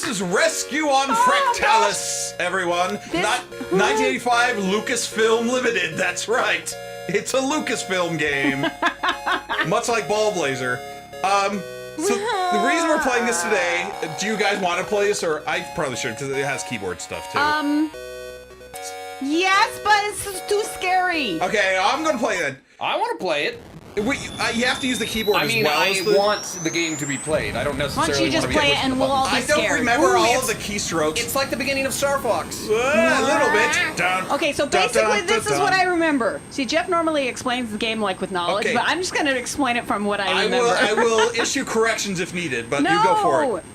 is Rescue on Fractalus, everyone. Not 1985 Lucasfilm Limited, that's right. It's a Lucasfilm game. Much like Ball Blazer. So the reason we're playing this today, do you guys want to play this? Or I probably should, because it has keyboard stuff, too. Yes, but it's too scary. Okay, I'm going to play it. I want to play it. You have to use the keyboard as well. I want the game to be played. I don't necessarily Why don't you just play it and we'll all be scared? I don't remember all of the keystrokes. It's like the beginning of Star Fox. A little bit. Dun, Okay, so basically this is what I remember. See, Jeff normally explains the game like with knowledge, but I'm just going to explain it from what I remember. I will issue corrections if needed, but you go for it.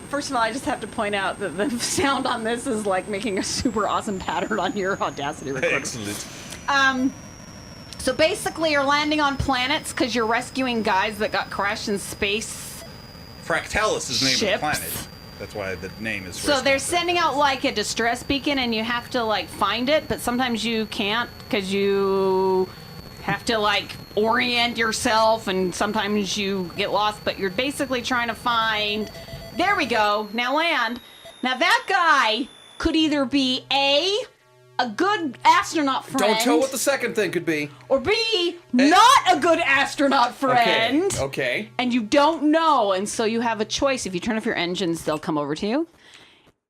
First of all, I just have to point out that the sound on this is like making a super awesome pattern on your Audacity recorder. Excellent. So basically you're landing on planets because you're rescuing guys that got crashed in space. Fractalus is the name of the Ships. planet. That's why the name is So they're sending out like a distress beacon and you have to like find it, but sometimes you can't because you have to like orient yourself and sometimes you get lost, but you're basically trying to find... There we go. Now land. Now that guy could either be a good astronaut friend. Don't tell what the second thing could be. Or B, not a good astronaut friend. Okay. And you don't know, and so you have a choice. If you turn off your engines, they'll come over to you.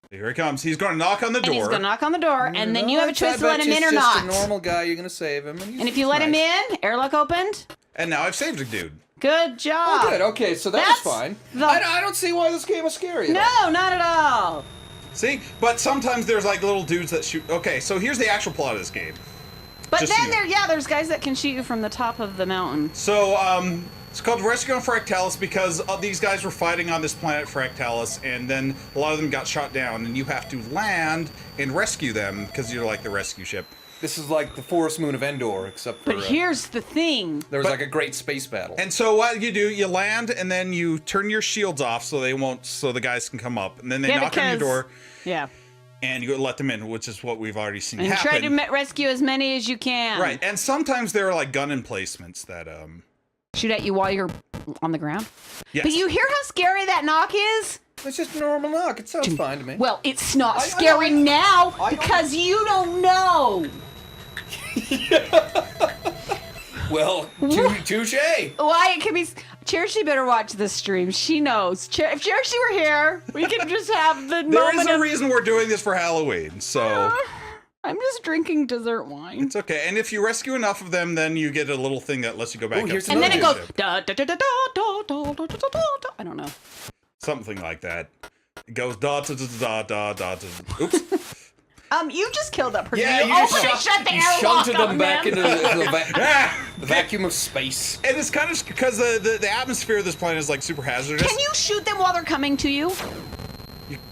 Here he comes. He's going to knock on the door. And he's going to knock on the door, and then you have a choice to let him in or not. Just a normal guy. You're going to save him. And if you let him in, airlock opened. And now I've saved a dude. Good job. Oh, good. Okay, so that was fine. I don't see why this game is scary. No, not at all. See? But sometimes there's like little dudes that shoot. Okay, so here's the actual plot of this game. But then there's guys that can shoot you from the top of the mountain. So, it's called Rescue on Fractalus because these guys were fighting on this planet Fractalus, and then a lot of them got shot down, and you have to land and rescue them because you're like the rescue ship. This is like the forest moon of Endor, except for... But here's the thing. There was like a great space battle. And so what you do, you land, and then you turn your shields off so they won't, so the guys can come up, and then they knock on your door. Yeah. And you let them in, which is what we've already seen and happen. And try to rescue as many as you can. Right, and sometimes there are like gun emplacements that shoot at you while you're on the ground. Yes. But you hear how scary that knock is? It's just a normal knock. It sounds fine to me. Well, it's not scary now because you don't know. Well, touche. Why it can be... Cherishi better watch this stream. She knows. If Cherishi were here, we could just have the moment. There is a reason we're doing this for Halloween, so... I'm just drinking dessert wine. It's okay. And if you rescue enough of them, then you get a little thing that lets you go back up. And then it goes... Da, da, da, da, da, da, da, da, da, da. I don't know. Something like that. It goes da da da da da da. Oops. You just killed that person. Yeah, you just shut the airlock shunted them back into the vacuum of space. And it's kind of because the atmosphere of this planet is like super hazardous. Can you shoot them while they're coming to you?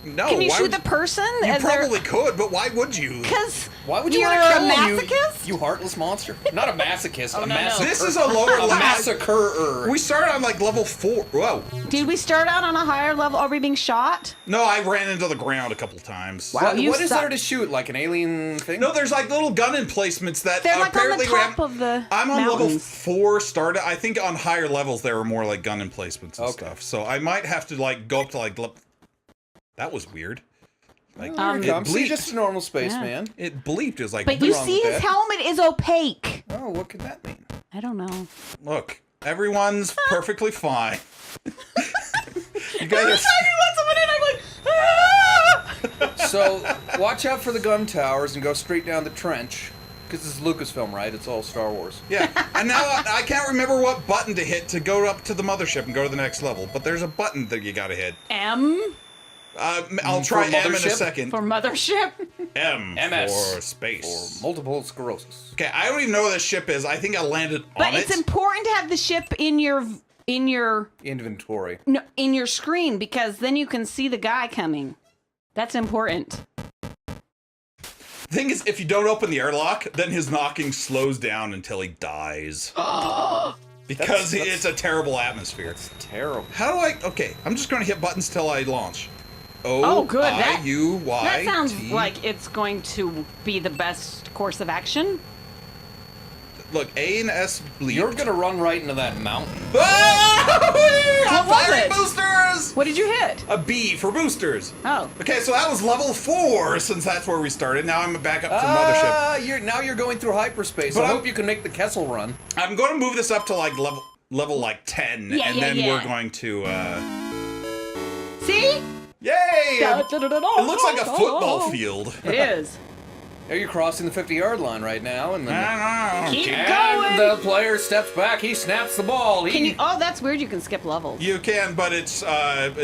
No. Can you shoot the person? You probably could, but why would you? Because why would you you're want to kill a masochist? You heartless monster. Not a masochist. No. This is a lower level. A massacrer. We started on like level 4. Whoa. Did we start out on a higher level? Are we being shot? No, I ran into the ground a couple times. Wow. What is there to shoot? Like an alien thing? No, there's like little gun emplacements that they're like apparently on the top of the I'm on mountains. level 4 started. I think on higher levels there were more like gun emplacements and stuff. So I might have to like go up to like that was weird. Like, See, just a normal spaceman. It bleeped. It was like, but you see his helmet is opaque. Oh, what could that mean? I don't know. Look, everyone's perfectly fine. You guys Every time you let someone in, I'm like, So, watch out for the gun towers and go straight down the trench. Because this is Lucasfilm, right? It's all Star Wars. Yeah, and now I can't remember what button to hit to go up to the mothership and go to the next level. But there's a button that you gotta hit. M? I'll try M in a second. For mothership? MS. For space. For multiple sclerosis. Okay, I don't even know where this ship is. I think I landed on it. But it's important to have the ship in your inventory. No, in your screen, because then you can see the guy coming. That's important. Thing is, if you don't open the airlock, then his knocking slows down until he dies. Because it's a terrible atmosphere. It's terrible. How do I... Okay, I'm just going to hit buttons till I launch. Oh, good. O-I-U-Y-T. That sounds like it's going to be the best course of action. Look, A and S bleed. You're going to run right into that mountain. Ah! What was Fire it? boosters! What did you hit? A B for boosters. Oh. Okay, so that was level 4, since that's where we started. Now I'm back up to Mothership. Now you're going through hyperspace. But I hope you can make the Kessel Run. I'm going to move this up to like level like 10, Yeah, and yeah, then yeah. we're going to. See? Yay! It looks like a football field. It is. You're crossing the 50-yard line right now, and then Keep and going. the player steps back. He snaps the ball. Can you? Oh, that's weird. You can skip levels. You can, but it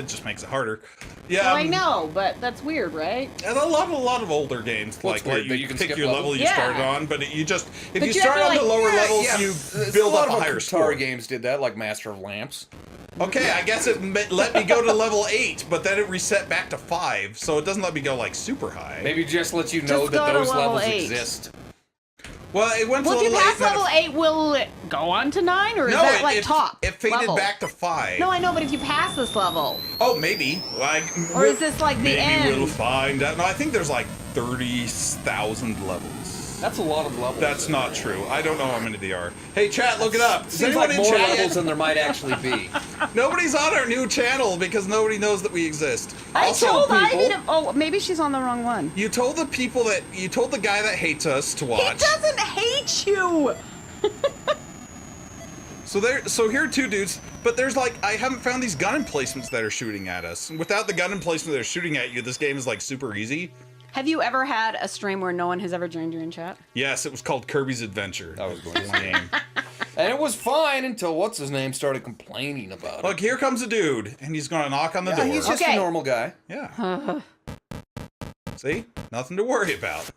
just makes it harder. Yeah, Well, I know, but that's weird, right? And a lot of older games What's like weird, that that you you can pick skip your level levels? you Yeah. started on, but if But you you start have on to, the like, lower yeah, levels, you build up a higher Atari score. games did that, like Master of Lamps. Okay, I guess it let me go to level 8, but then it reset back to 5, so it doesn't let me go like super high. Maybe just lets you know Just go that to those level levels 8. exist. Well, it went to Well, if you level 8. pass level 8, will it go on to 9, or is No, that like top it faded level? back to 5. No, I know, but if you pass this level, Oh, maybe. Like, or is this like the maybe end? we'll find out. No, I think there's like 30,000 levels. That's a lot of levels. That's not true. I don't know how many they are. Hey, chat, look it up. Is Seems anyone like in more chat levels yet? than there might actually be. Nobody's on our new channel because nobody knows that we exist. I Also, told people, Ivy to. Oh, maybe she's on the wrong one. you told the people that you told the guy that hates us to He watch. doesn't hate you. So here are two dudes, but there's like I haven't found these gun emplacements that are shooting at us. Without the gun emplacement that are shooting at you, this game is like super easy. Have you ever had a stream where no one has ever joined you in chat? Yes, it was called Kirby's Adventure. I was going to Lame. And it was fine until what's his name started complaining about it. Look, here comes a dude, and he's gonna knock on the Yeah, door. he's just Okay. a normal guy. Yeah. See? Nothing to worry about.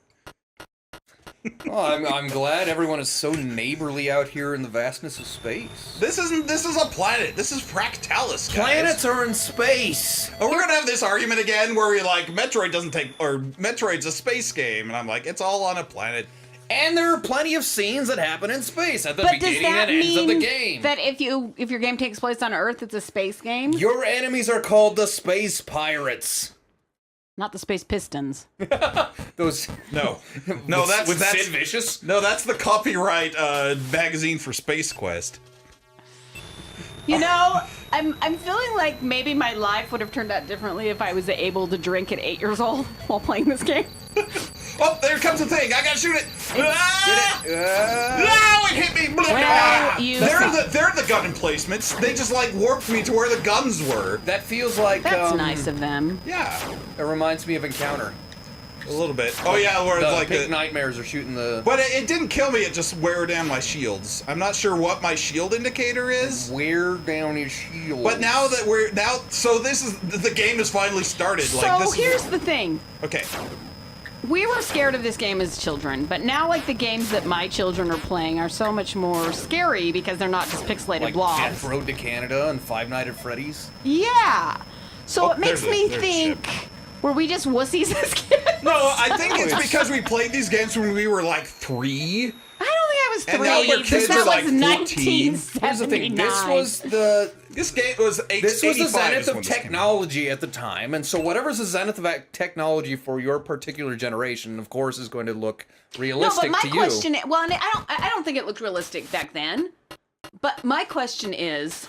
Oh, I'm glad everyone is so neighborly out here in the vastness of space. This is a planet. This is Fractalus, guys. Planets are in space. Oh, we're gonna have this argument again where we like Metroid doesn't take, or Metroid's a space game, and I'm like, it's all on a planet. And there are plenty of scenes that happen in space at the But does beginning that and ends of the mean game. that if your game takes place on Earth, it's a space game? Your enemies are called the Space Pirates. Not the Space Pistons. Those No, with that's Sid Vicious. no, that's the copyright magazine for Space Quest. You know, I'm feeling like maybe my life would have turned out differently if I was able to drink at 8 years old while playing this game. Oh, there comes the thing. I gotta shoot it. Ah! Get it? No, it hit me. Well, you- They're the gun emplacements. They just like warped me to where the guns were. That feels like That's nice of them. Yeah, It reminds me of Encounter. a little bit. Oh yeah, where it's The like pink nightmares are shooting the But it didn't kill me. It just wear down my shields. I'm not sure what my shield indicator is. wear down his shield. But now that so this is the game has finally started. So Like this. here's the thing. Okay. We were scared of this game as children, but now like the games that my children are playing are so much more scary because they're not just pixelated like blobs. Death Road to Canada and Five Nights at Freddy's. Yeah. So Oh, it makes there's a- me there's a think, ship. were we just wussies as kids? No, I think it's because we played these games when we were like 3. I don't think I was 3. And now your because kids that are, like, was 14. 1979. Here's the thing. This game was This was the 85 zenith is when of this came out. technology at the time, and so whatever's the zenith of technology for your particular generation, of course, is going to look No, realistic but my to you. question, well, and I don't think it looked realistic back then. But my question is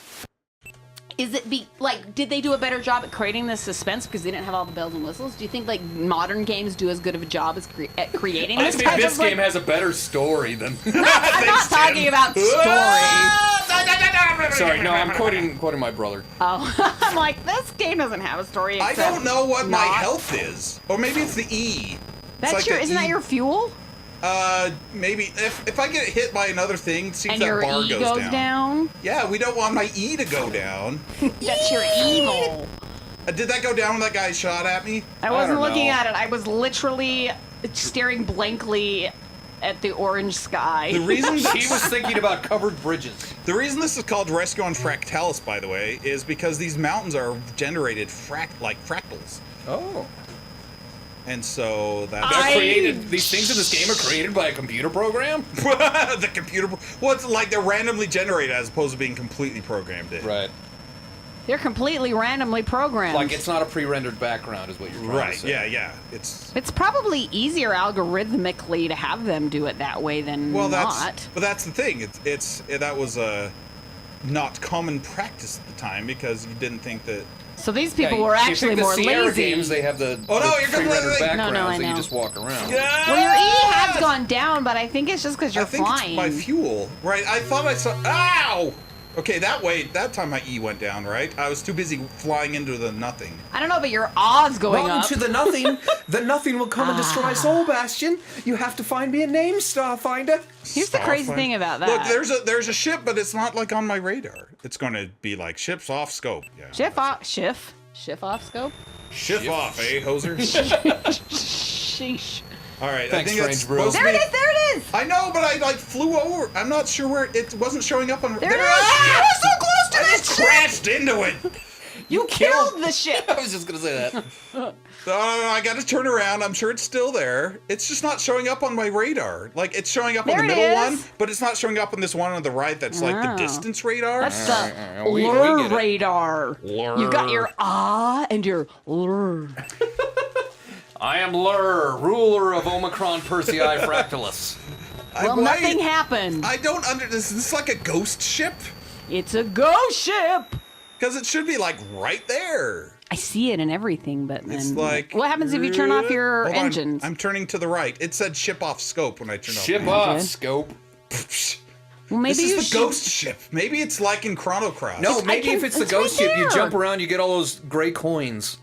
did they do a better job at creating the suspense because they didn't have all the bells and whistles? Do you think like modern games do as good of a job as at creating I this think type this of like, game has a better story than. I'm not talking about story. Sorry, no, I'm quoting my brother. Oh, I'm like, this game doesn't have a story. I except don't know what my not. health is. Or maybe it's the E. That's like your. the Isn't that E- your fuel? Maybe if I get hit by another thing, see if And that your bar E goes goes down. down. Yeah, we don't want my E to go down. That's your evil. Did that go down when that guy shot at me? I wasn't don't looking know. at it. I was literally staring blankly at the orange sky. The reason He was thinking about covered bridges. the reason this is called Rescue on Fractalus, by the way, is because these mountains are generated like fractals, Oh. and so that's These things in this game are created by a computer program? the computer. Well, it's like they're randomly generated as opposed to being completely programmed in. Right. They're completely randomly programmed. Like it's not a pre-rendered background is what you're trying to Right. say. Yeah. It's It's probably easier algorithmically to have them do it that way than not. But that's the thing. That was a not common practice at the time because you didn't think that So these people Yeah, were you actually think more the Sierra lazy. games, they have the, Oh, no, the you're gonna- pre-rendered No, backgrounds no, I that you know. just walk around. Well, your E has gone down, but I think it's just because you're I think flying. it's my fuel, right? I thought I saw. Ow! Okay, that time my E went down, right? I was too busy flying into the nothing. I don't know, but your A's going Welcome up. to the nothing. The nothing will come and destroy Soul Bastion. You have to find me a name, Starfinder. Here's the crazy Starfinder. thing about that. Look, there's a ship, but it's not like on my radar. It's going to be like ships off scope. Yeah. Shift off scope. Shift off, eh, hoser? Sheesh. All right, Thanks, I think it's Strange Brew. supposed to There it be- is. There it is. I know, but I like flew over. I'm not sure where it wasn't showing up on. There it is. Ah! I was so close to I that just ship. crashed into it. You killed the ship. I was just gonna say that. I got to turn around. I'm sure it's still there. It's just not showing up on my radar. Like it's showing up on There the it middle is. one, but it's not showing up on this one on the right. That's like the Oh. distance radar. That's the we lure get it. radar. Lure. You got your and your lure. I am Lur, ruler of Omicron Persei Fractalus. Well, nothing happened. I don't under. Is this like a ghost ship? It's a ghost ship. Because it should be like right there. I see it in everything, but then It's like. what happens if you turn off your Hold on, engines? I'm turning to the right. It said ship off scope when I turned Ship off. my off, Okay. scope. Well, maybe This is you the should. ghost ship. Maybe it's like in Chrono Cross. No, maybe can- if it's the it's ghost right ship, you there. jump around, you get all those gray coins.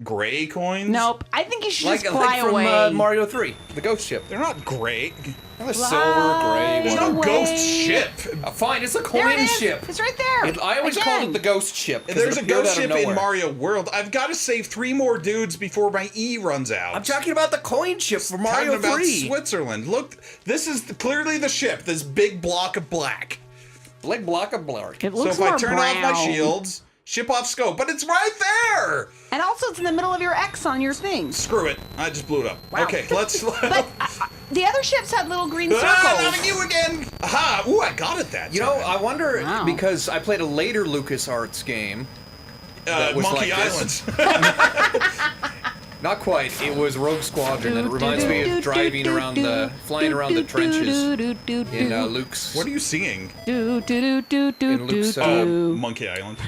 Gray coins? Nope. I think you should Like, just fly like from away. Mario 3, the ghost ship. They're not gray. They're silver, Fly gray, There's whatever. no away. ghost ship. Fine, it's a There coin it is. ship. It's right there. I always Again. called it the ghost ship. 'cause There's it a appeared ghost out of ship in nowhere. Mario World. I've got to save 3 more dudes before my E runs out. I'm talking about the coin ship for Talking Mario about 3. Switzerland. Look, this is clearly the ship. This big block of black. Big block of black. It So looks if I more turn brown. off my shields, ship off scope, but it's right there. And also, it's in the middle of your X on your thing. Screw it. I just blew it up. Wow. Okay, let's. But the other ships had little green circles. Ah, not you again. Aha! Ooh, I got it that You know, time. I wonder, Wow. because I played a later LucasArts game. that was Monkey like this. Islands. Not quite. It was Rogue Squadron, and it reminds me of flying around the trenches in Luke's. What are you singing? Do do do do do In Luke's, do. Monkey Island.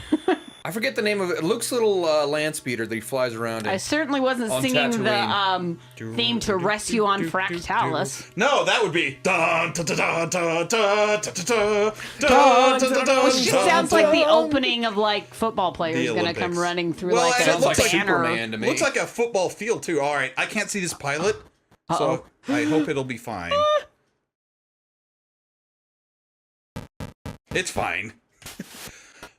I forget the name of it. Luke's little land speeder that he flies around in. I certainly wasn't On singing Tatooine. the theme to Rescue on Fractalus. No, that would be dun dun dun dun dun dun dun dun Which just sounds like the opening of like football players The gonna come Olympics. running through Well, like and a it looks like banner. Superman to me. Looks like a football field too. All right, I can't see this pilot, so I hope it'll be fine. It's fine.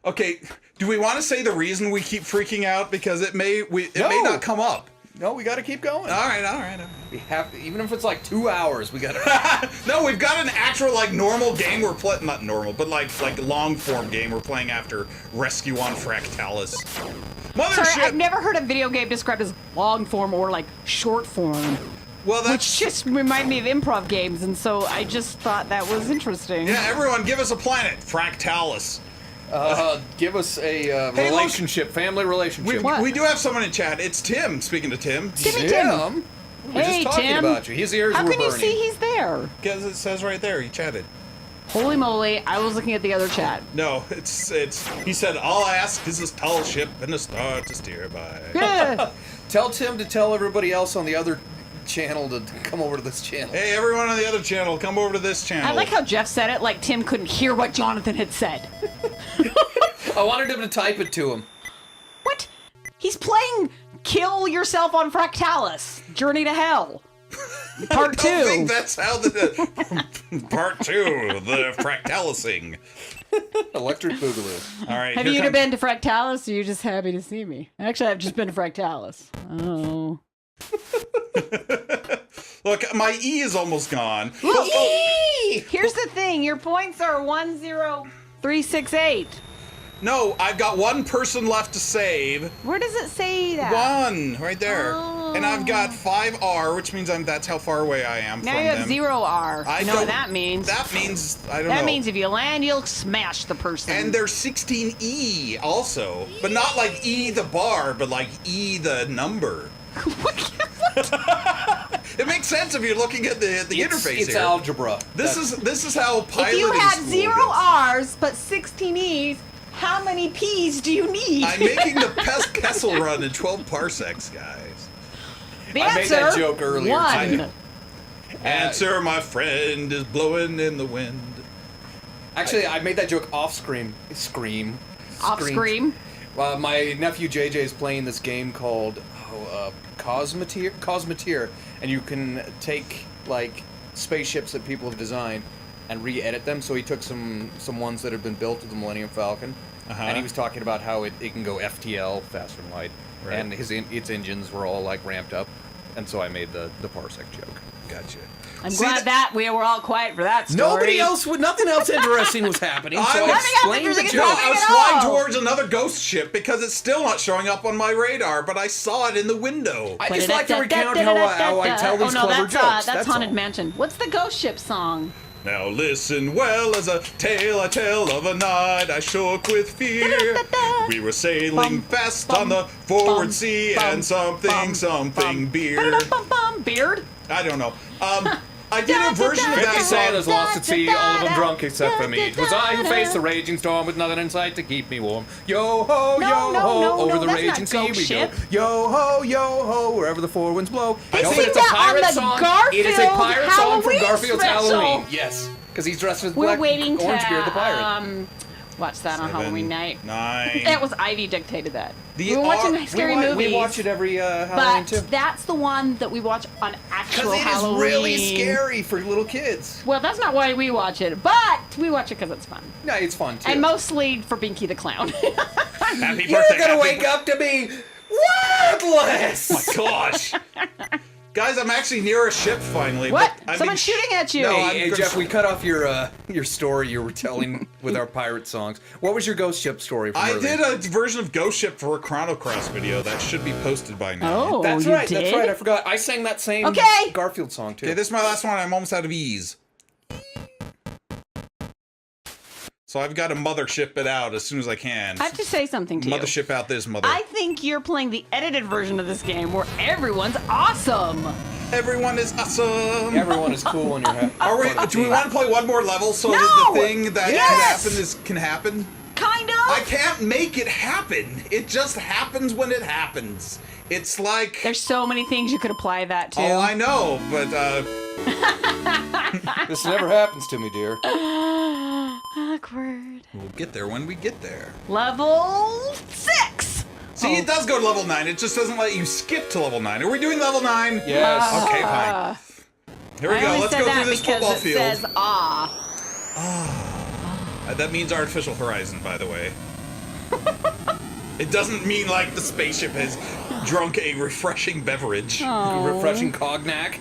Okay, do we want to say the reason we keep freaking out because it may No. not come up? No, we got to keep going. All right. We have, even if it's like 2 hours, we got to. No, we've got an actual like normal game we're playing, not normal, but like long form game we're playing after Rescue on Fractalus. Sorry, Mothership. I've never heard a video game described as long form or like short form, Well, which that's just remind me of improv games, and so I just thought that was interesting. yeah. Everyone, give us a planet, Fractalus. Give us a Hey, look. relationship, family relationship. What? We do have someone in chat. It's Tim. Speaking to Tim, Timmy Tim. Tim. We were Hey, just talking Tim. about you. His ears How were can you burning. see he's there? because it says right there he chatted. Holy moly! I was looking at the other chat. No, it's. He said, "All I ask is this tall ship and a star to steer by." Yeah. Tell Tim to tell everybody else on the other channel to come over to this channel. Hey, everyone on the other channel, come over to this channel. I like how Jeff said it like Tim couldn't hear what Jonathan had said. I wanted him to type it to him. What? He's playing Kill Yourself on Fractalus, Journey to Hell. Part I don't think 2. that's how the part 2, the fractalising. Electric Boogaloo. All right. Have here you comes- been to Fractalus, or are you just happy to see me? Actually, I've just been to Fractalus. Oh. Look, my E is almost gone. Here's the thing, your points are 10368. No, I've got one person left to save. Where does it say that? One right there, Oh. and I've got 5R, which means that's how far away I am Now from you have them. 0R. I You know what don't- that means? That means I don't know. That means if you land, you'll smash the person. And there's 16E also, but not like E the bar, but like E the number. It makes sense if you're looking at the interface It's here. algebra. This is how if piloting you had school 0 gets. R's but 16 E's, How many P's do you need? I'm making the Kessel run in 12 parsecs, guys. The I made that answer, joke earlier. I know. one. Answer, my friend, is blowing in the wind. Actually, I made that joke off screen. Off scream. My nephew JJ is playing this game called Cosmeteer, and you can take like spaceships that people have designed and re-edit them. So he took some ones that had been built with the Millennium Falcon, and he was talking about how it can go FTL, faster than light, Right. and its engines were all like ramped up, and so I made the parsec joke. Gotcha. I'm glad that we were all quiet for that story. Nothing else interesting was happening. I So was- I explained the Nothing else joke. interesting I was at flying all. towards another ghost ship because it's still not showing up on my radar, but I saw it in the window. I just like to recount how I tell these clever jokes. That's Haunted all. Mansion. What's the ghost ship song? Now listen well as a tale I tell of a night I shook with fear. We were sailing fast on the forward sea and something beer. Beard? I don't know. I did a version of that 50 sailors song. lost at sea, all of them drunk except for me. 'Twas I who faced the raging storm with nothing in sight to keep me warm. Yo ho, yo ho, over the that's raging not sea Ghost we Ship. go. Yo ho, wherever the four winds blow. They No, sing but it's a that on pirate the song. It is a Garfield pirate song from Halloween Garfield's special. Halloween. Yes, because he's dressed as We're Black waiting to Orangebeard the pirate. watch that on 7, Halloween night. 9. It was Ivy dictated that. The We were watching R- scary movies. We watch it every Halloween but too. that's the one that we watch on actual Because it is Halloween. really scary for little kids. Well, that's not why we watch it, but we watch it because it's fun. No, it's fun too. And mostly for Binky the Clown. Happy You're birthday, gonna happy wake up to be wordless. My gosh. Guys, I'm actually near a ship finally. What? But Someone's shooting at you. No, Hey, Jeff, we cut off your story you were telling with our pirate songs. What was your ghost ship story from I earlier? did a version of Ghost Ship for a Chrono Cross video that should be posted by now. Oh, That's you right, did? that's right. I forgot. I sang that same Okay. Garfield song too. Okay, this is my last one. I'm almost out of ease. So I've got to mothership it out as soon as I can. I have to say something to you. Mothership out this mother. I think you're playing the edited version of this game where everyone's awesome. Everyone is awesome. Everyone is cool when you're happy. Do we want to play one more level so that No! the thing that Yes! can happen? Kind of. I can't make it happen. It just happens when it happens. It's like... There's so many things you could apply that to. Oh, I know, but This never happens to me, dear. Awkward. we'll get there when we get there. Level 6. See, it does go to level 9. It just doesn't let you skip to level 9. Are we doing level 9? Yes. Okay, fine. Here we I go. only Let's said go that through this because football it field. says ah. That means artificial horizon, by the way. It doesn't mean like the spaceship has drunk a refreshing beverage. Refreshing cognac.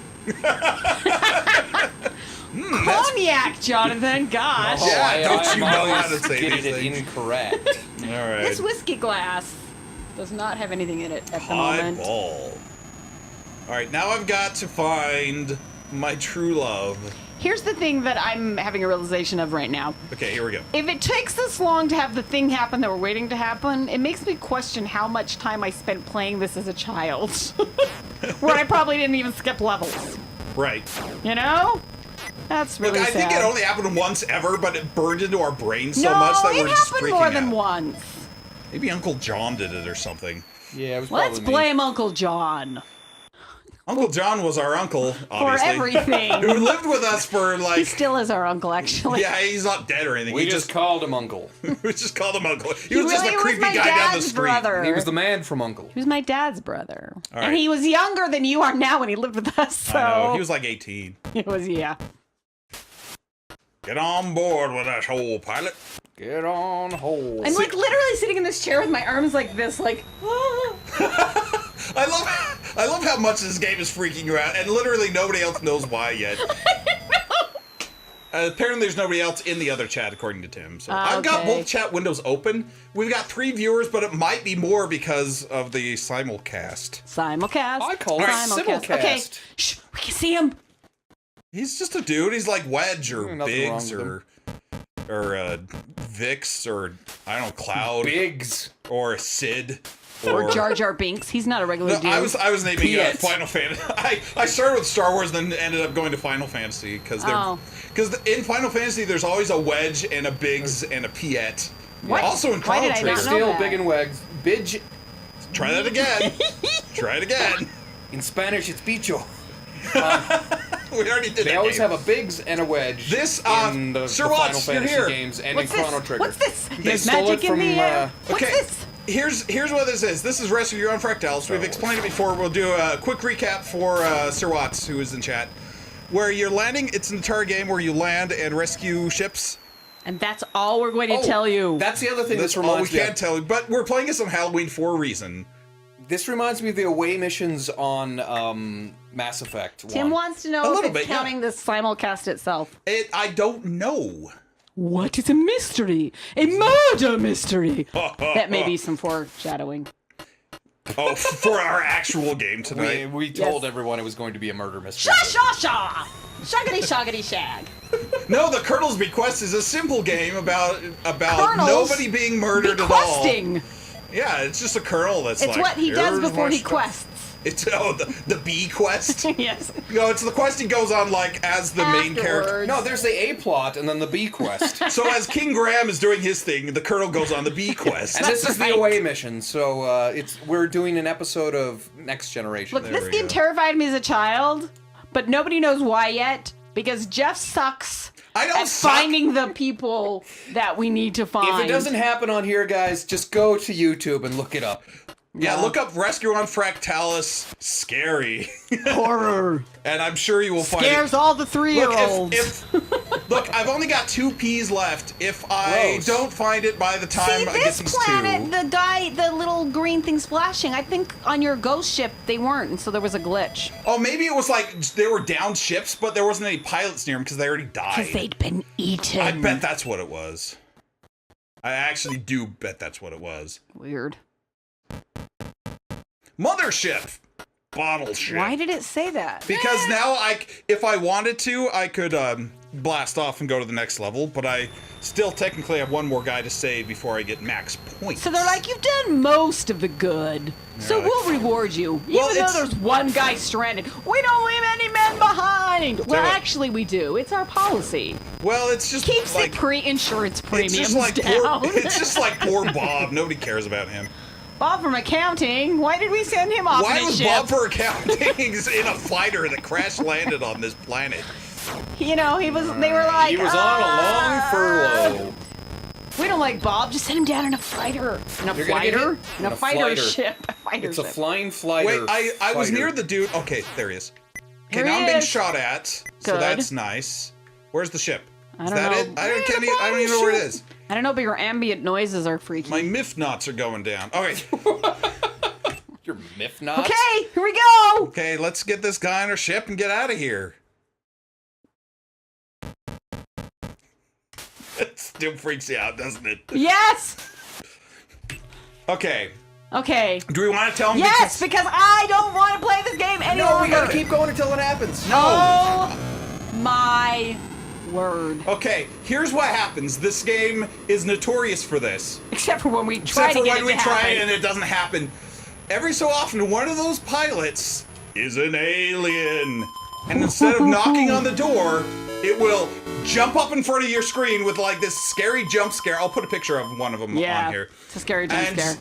Cognac, Jonathan. Gosh. Yeah, don't I'm you know how always to say getting these it things. incorrect. All right. This whiskey glass does not have anything in it at the moment. Highball. All right, now I've got to find my true love. Here's the thing that I'm having a realization of right now. Okay, here we go. If it takes this long to have the thing happen that we're waiting to happen, it makes me question how much time I spent playing this as a child. Where I probably didn't even skip levels. Right. You know? That's really Look, I sad. think it only happened once ever, but it burned into our brains so no, much that it we're just happened freaking more than out. once. Maybe Uncle John did it or something. Yeah, it was Let's probably me. blame Uncle John Uncle John was our uncle, for obviously. everything. Who lived with us for He like... still is our uncle, actually. Yeah, he's not dead or anything. We He just called him Uncle. we just called him Uncle. He He was just really a was creepy my guy down the dad's street. brother. He was the man from Uncle. He was my dad's brother. All And right. he was younger than you are now when he lived with us, so... I know, he was like 18. He was, yeah. Get on board with us, whole pilot. Get on hold. I'm like literally sitting in this chair with my arms like this, like... I love how much this game is freaking you out, and literally nobody else knows why yet. Apparently there's nobody else in the other chat, according to Tim. So I've got Okay. both chat windows open. We've got 3 viewers, but it might be more because of the simulcast. Simulcast. I call it Simulcast. simulcast. Okay, shh, we can see him. He's just a dude. He's like Wedge or Nothing wrong Biggs with or Vix or I don't know, Cloud Biggs. or Sid Or Jar Jar Binks. He's not a regular No, dude. I was naming Piet. Final Fantasy. I started with Star Wars, then ended up going to Final Fantasy because Oh. in Final Fantasy there's always a Wedge and a Biggs and a Piet What? Also in Why Chrono did I Trigger. not know Still that? big and wags. Bidge. Try that again. Try it again. In Spanish, it's bicho. We already did They that always game. have a bigs and a wedge This, in the Sir Final Watts, you're Fantasy here. games and What's in Chrono this? Trigger. What's this? They There's stole magic it in from, the air. What's Okay, this? here's what this is. This is Rescue on Fractalus. We've explained it before. We'll do a quick recap for Sir Watts, who is in chat. Where you're landing, it's an Atari game where you land and rescue ships. And that's all we're going to tell you. That's the other thing That's this all we reminds me can of. tell you. But we're playing this on Halloween for a reason. This reminds me of the away missions on Mass Effect 1. Tim wants to A know little if it's bit, yeah. counting the simulcast itself. I don't know. What is a mystery? A murder mystery. That may be some foreshadowing. Oh, for our actual game tonight. We told Yes. everyone it was going to be a murder mystery. Sha sha sha! Shaggity shaggity shag. No, the Colonel's Bequest is a simple game about Colonels nobody being murdered at all. Bequesting. Yeah, it's just a colonel that's It's like, what he does "Here's before my he stuff." quests. It's the bee quest. Yes. No, it's the quest he goes on like as the main character. Afterwards. No, there's the A plot and then the B quest. So as King Graham is doing his thing, the colonel goes on the bee quest. And this is right. the away mission, so we're doing an episode of Next Generation. Look, There this we game go. terrified me as a child, but nobody knows why yet, because Jeff sucks I don't at suck. finding the people that we need to find. If it doesn't happen on here, guys, just go to YouTube and look it up. Yeah, look up Rescue on Fractalus. Scary. horror And I'm sure you will find scares it. all the 3-year-olds. Look, I've only got 2 P's left. If I Gross. don't find it by the time See, I get this these planet, 2. the little green thing splashing, I think on your ghost ship they weren't, and so there was a glitch. Oh, maybe it was like they were down ships, but there wasn't any pilots near them because they already died. Because they'd been eaten. I bet that's what it was. I actually do bet that's what it was. Weird. Mothership! Bottle ship. Why did it say that? Because now, if I wanted to, I could blast off and go to the next level, but I still technically have one more guy to save before I get max points. So they're like, you've done most of the good, so like- we'll reward you. Well, Even though it's- there's one guy stranded. We don't leave any men behind! Well, it. actually, we do. It's our policy. Well, it's just Keeps like... the insurance It's premiums just like down. it's just like poor Bob. Nobody cares about him. Bob from accounting, why did we send him off Why on a was ship? Bob for accounting in a fighter that crash landed on this planet? You know, they were like, He was on a long furlough. We don't like Bob, just send him down in a fighter. In a You're gonna get fighter? hit? In a In a fighter fighter. ship. A fighter It's a ship. flying fighter. Wait, I was fighter. near the dude. Okay, there he is. Okay, Here now he I'm being is. shot at, so Good. that's nice. Where's the ship? I Is don't that know. it? I don't even know where it is. I don't know, but your ambient noises are freaky. My myth knots are going down. Okay, Your myth knots? Okay, here we go. okay, let's get this guy on our ship and get out of here. It still freaks you out, doesn't it? Yes. Okay, Okay. do we want to tell him? Yes, because I don't want to play this game any No, longer. we gotta keep going until it happens. Oh my word! Okay, here's what happens. This game is notorious for this. Except for when we try Except to for get when it we to try happen. it and it doesn't happen. Every so often, one of those pilots is an alien. And instead of knocking on the door, it will jump up in front of your screen with like this scary jump scare. I'll put a picture of one of them Yeah, on here. it's a scary jump scare.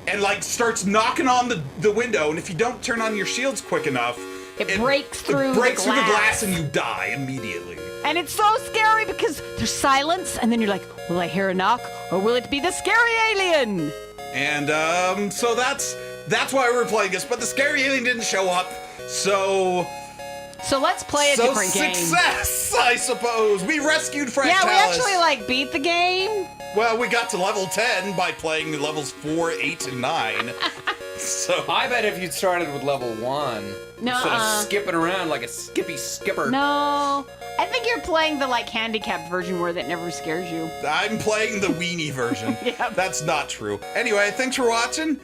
And like starts knocking on the window, and if you don't turn on your shields quick enough, It breaks through it breaks the through the glass. glass and you die immediately. And it's so scary because there's silence, and then you're like, will I hear a knock, or will it be the scary alien? And so that's why we're playing this. But the scary alien didn't show up, so So let's play a different game. success, I suppose. We rescued Fractalus. Yeah, we actually like beat the game. Well, we got to level 10 by playing levels 4, 8, and 9. So I bet if you'd started with level 1, instead of skipping around like a skippy skipper. No, I think you're playing the like handicapped version where that never scares you. I'm playing the weenie version. Yep. That's not true. Anyway, thanks for watching.